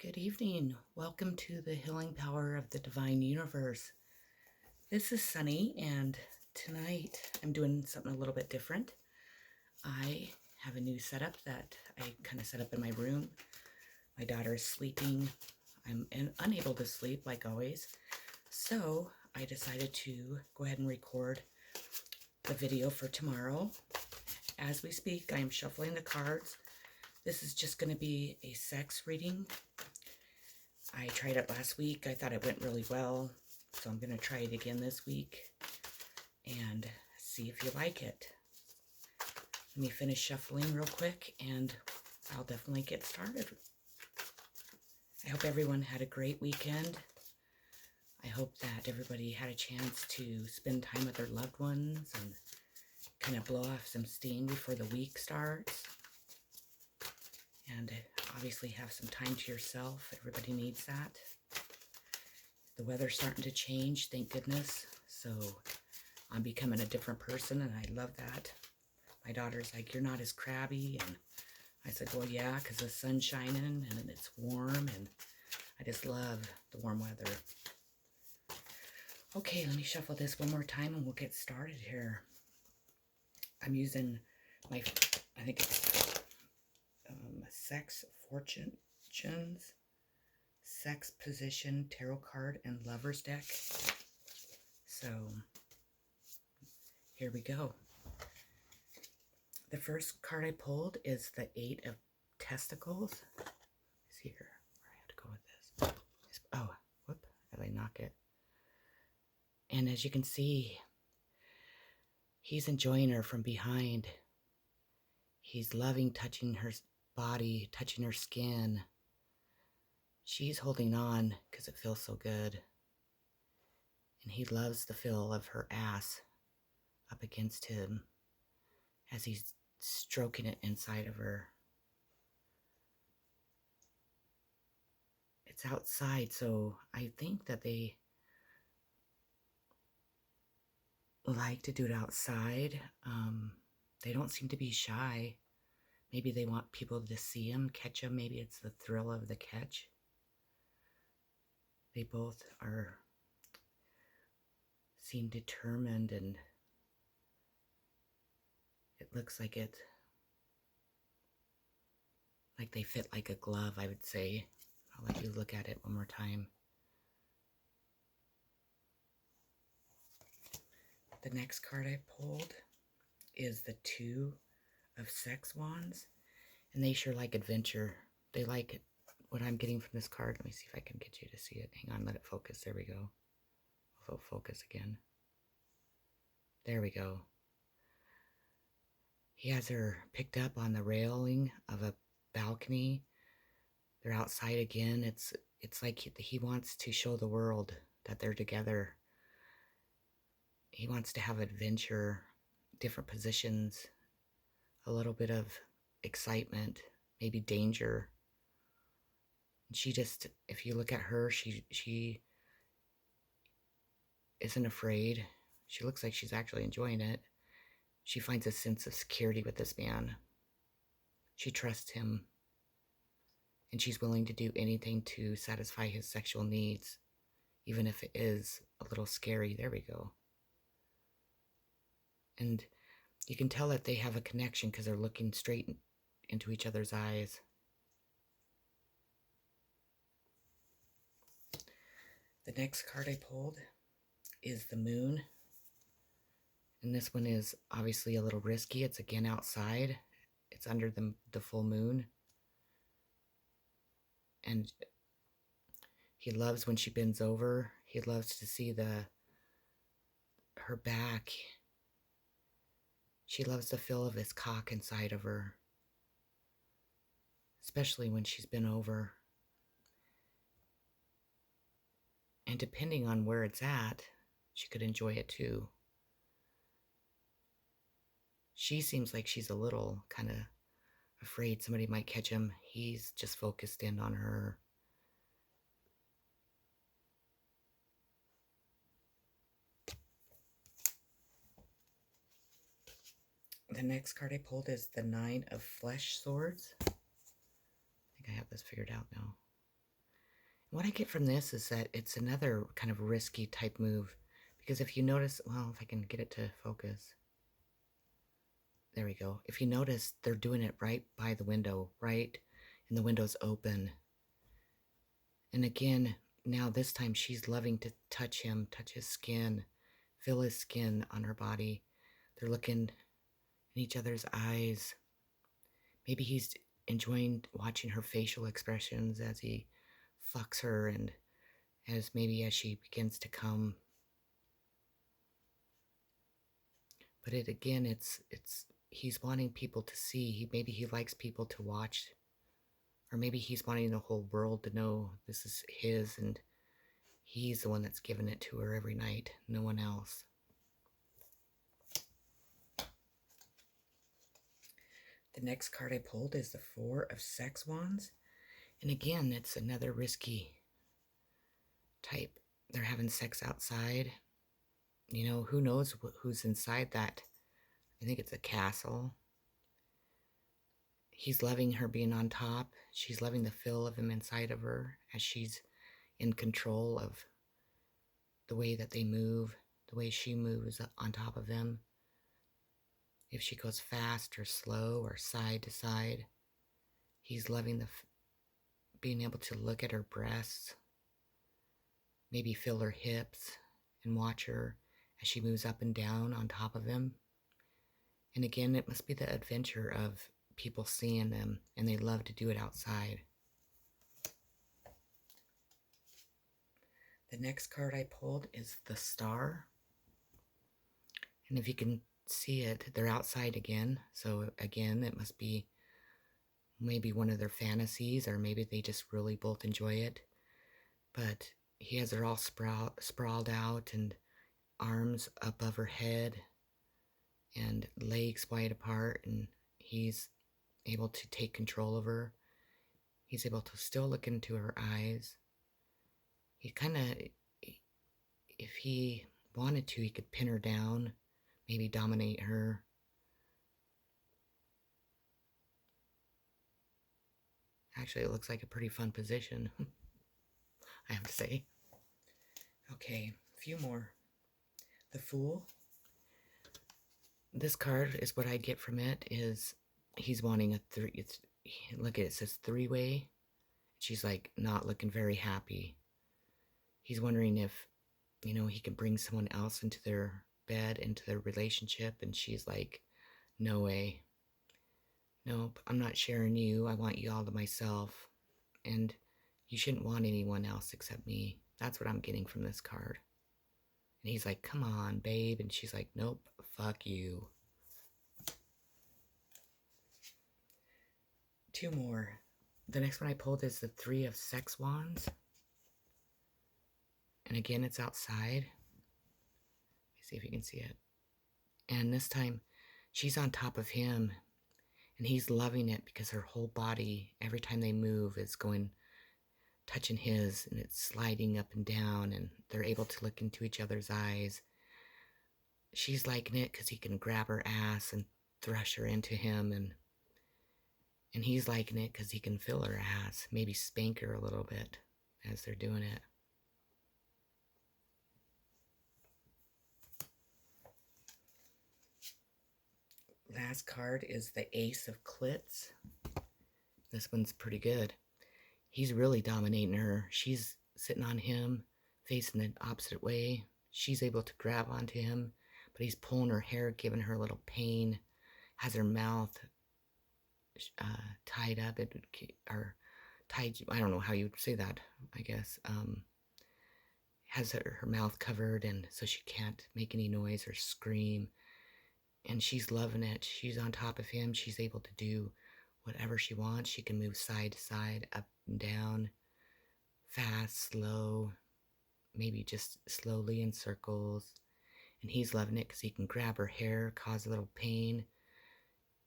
Good evening. Welcome to the healing power of the divine universe. This is Sunny, and tonight I'm doing something a little bit different. I have a new setup that I kind of set up in my room. My daughter is sleeping. I'm unable to sleep like always. So I decided to go ahead and record the video for tomorrow. As we speak, I am shuffling the cards. This is just going to be a sex reading. I tried it last week. I thought it went really well. So I'm going to try it again this week and see if you like it. Let me finish shuffling real quick and I'll definitely get started. I hope everyone had a great weekend. I hope that everybody had a chance to spend time with their loved ones and kind of blow off some steam before the week starts. And obviously have some time to yourself. Everybody needs that. The weather's starting to change, thank goodness. So I'm becoming a different person, and I love that. My daughter's like, "You're not as crabby." And I said, "Well, yeah, because the sun's shining and it's warm, and I just love the warm weather." Okay, let me shuffle this one more time, and we'll get started here. I'm using my, I think it's Sex Fortunes, Sex Position Tarot Card, and Lover's Deck. So, here we go. The first card I pulled is the Eight of Testicles. Let's see here where I have to go with this. Oh, whoop, did I knock it? And as you can see, he's enjoying her from behind. He's loving touching her body, touching her skin. She's holding on because it feels so good. And he loves the feel of her ass up against him as he's stroking it inside of her. It's outside, so I think that they like to do it outside. They don't seem to be shy. Maybe they want people to see him, catch him. Maybe it's the thrill of the catch. They both seem determined, and it looks like they fit like a glove, I would say. I'll let you look at it one more time. The next card I pulled is the Two of Sex Wands, and they sure like adventure. They like it. What I'm getting from this card, let me see if I can get you to see it. Hang on, let it focus. There we go. It'll focus again. There we go. He has her picked up on the railing of a balcony. They're outside again. It's like he wants to show the world that they're together. He wants to have adventure, different positions, a little bit of excitement, maybe danger. And she just, if you look at her, she isn't afraid. She looks like she's actually enjoying it. She finds a sense of security with this man. She trusts him. And she's willing to do anything to satisfy his sexual needs, even if it is a little scary. There we go. And you can tell that they have a connection because they're looking straight into each other's eyes. The next card I pulled is the Moon. And this one is obviously a little risky. It's again outside. It's under the full moon. And he loves when she bends over. He loves to see her back. She loves the feel of his cock inside of her, especially when she's been over. And depending on where it's at, she could enjoy it too. She seems like she's a little kind of afraid somebody might catch him. He's just focused in on her. The next card I pulled is the Nine of Flesh Swords. I think I have this figured out now. What I get from this is that it's another kind of risky type move. Because if you notice, well, if I can get it to focus. There we go. If you notice, they're doing it right by the window, right? And the window's open. And again, now this time she's loving to touch him, touch his skin, feel his skin on her body. They're looking in each other's eyes. Maybe he's enjoying watching her facial expressions as he fucks her and as she begins to come. But it's he's wanting people to see. Maybe he likes people to watch, or maybe he's wanting the whole world to know this is his and he's the one that's giving it to her every night, no one else. The next card I pulled is the Four of Sex Wands. And again, it's another risky type. They're having sex outside. You know, who knows who's inside that? I think it's a castle. He's loving her being on top. She's loving the feel of him inside of her as she's in control of the way that they move, the way she moves on top of him. If she goes fast or slow or side to side, he's loving being able to look at her breasts, maybe feel her hips and watch her as she moves up and down on top of him. And again, it must be the adventure of people seeing them, and they love to do it outside. The next card I pulled is the Star. And if you can see it, they're outside again. So again, it must be maybe one of their fantasies, or maybe they just really both enjoy it. But he has her all sprawled out and arms above her head and legs wide apart, and he's able to take control of her. He's able to still look into her eyes. He kind of, if he wanted to, he could pin her down, maybe dominate her. Actually, it looks like a pretty fun position, I have to say. Okay, a few more. The Fool. This card is what I get from it is he's wanting a look at it, says three-way. She's like not looking very happy. He's wondering if, you know, he can bring someone else into their bed, into their relationship, and she's like, no way. Nope, I'm not sharing you. I want you all to myself. And you shouldn't want anyone else except me. That's what I'm getting from this card. And he's like, come on, babe. And she's like, nope, fuck you. Two more. The next one I pulled is the Three of Sex Wands. And again, it's outside. Let me see if you can see it. And this time, she's on top of him. And he's loving it because her whole body, every time they move, is touching his, and it's sliding up and down, and they're able to look into each other's eyes. She's liking it because he can grab her ass and thrush her into him, and he's liking it because he can feel her ass, maybe spank her a little bit as they're doing it. Last card is the Ace of Klitz. This one's pretty good. He's really dominating her. She's sitting on him, facing the opposite way. She's able to grab onto him, but he's pulling her hair, giving her a little pain, has her mouth tied up, or tied, I don't know how you would say that, I guess. Has her mouth covered, and so she can't make any noise or scream. And she's loving it. She's on top of him. She's able to do whatever she wants. She can move side to side, up and down, fast, slow, maybe just slowly in circles. And he's loving it because he can grab her hair, cause a little pain.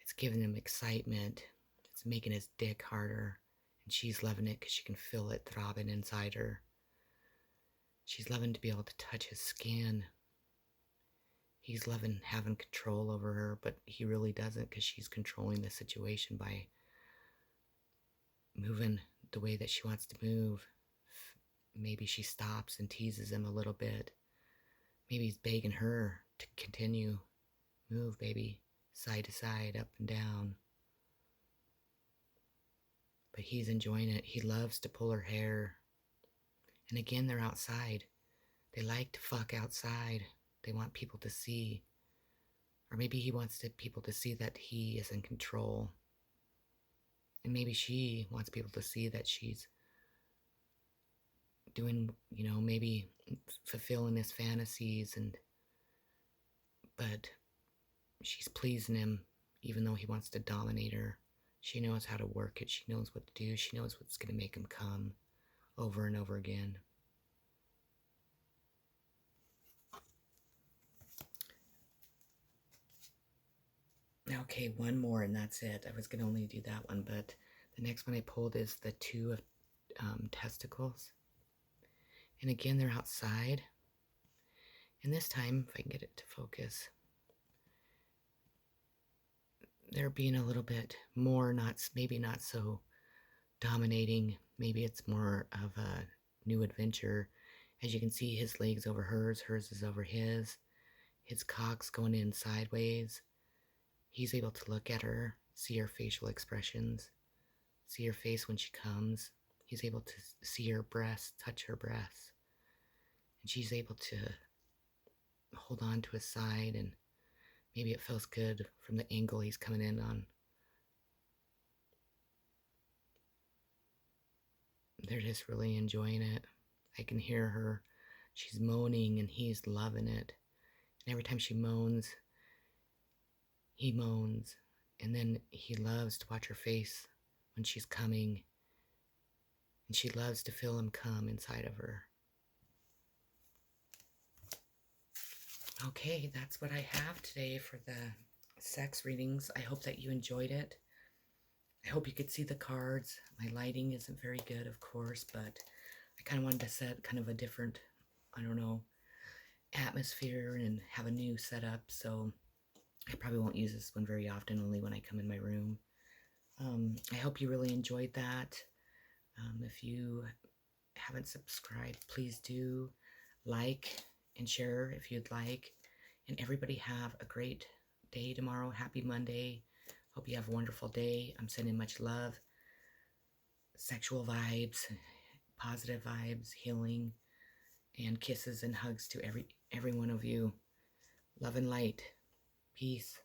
It's giving him excitement. It's making his dick harder. And she's loving it because she can feel it throbbing inside her. She's loving to be able to touch his skin. He's loving having control over her, but he really doesn't because she's controlling the situation by moving the way that she wants to move, maybe she stops and teases him a little bit. Maybe he's begging her to continue. Move, baby, side to side, up and down. But he's enjoying it. He loves to pull her hair. And again, they're outside. They like to fuck outside. They want people to see. Or maybe he wants people to see that he is in control. And maybe she wants people to see that she's doing, maybe fulfilling his fantasies, but she's pleasing him even though he wants to dominate her. She knows how to work it. She knows what to do. She knows what's going to make him come over and over again. Okay, one more and that's it. I was going to only do that one, but the next one I pulled is the 2 of testicles. And again, they're outside. And this time, if I can get it to focus, they're being a little bit more, maybe not so dominating. Maybe it's more of a new adventure. As you can see, his legs over hers is over his cock's going in sideways. He's able to look at her, see her facial expressions, see her face when she comes. He's able to see her breasts, touch her breasts. And she's able to hold on to his side, and maybe it feels good from the angle he's coming in on. They're just really enjoying it. I can hear her. She's moaning and he's loving it. And every time she moans, he moans. And then he loves to watch her face when she's coming. And she loves to feel him come inside of her. Okay, that's what I have today for the sex readings. I hope that you enjoyed it. I hope you could see the cards. My lighting isn't very good, of course, but I kind of wanted to set kind of a different, atmosphere and have a new setup. So I probably won't use this one very often, only when I come in my room. I hope you really enjoyed that. If you haven't subscribed, please do like and share if you'd like. And everybody have a great day tomorrow. Happy Monday. Hope you have a wonderful day. I'm sending much love, sexual vibes, positive vibes, healing, and kisses and hugs to every one of you. Love and light. Peace.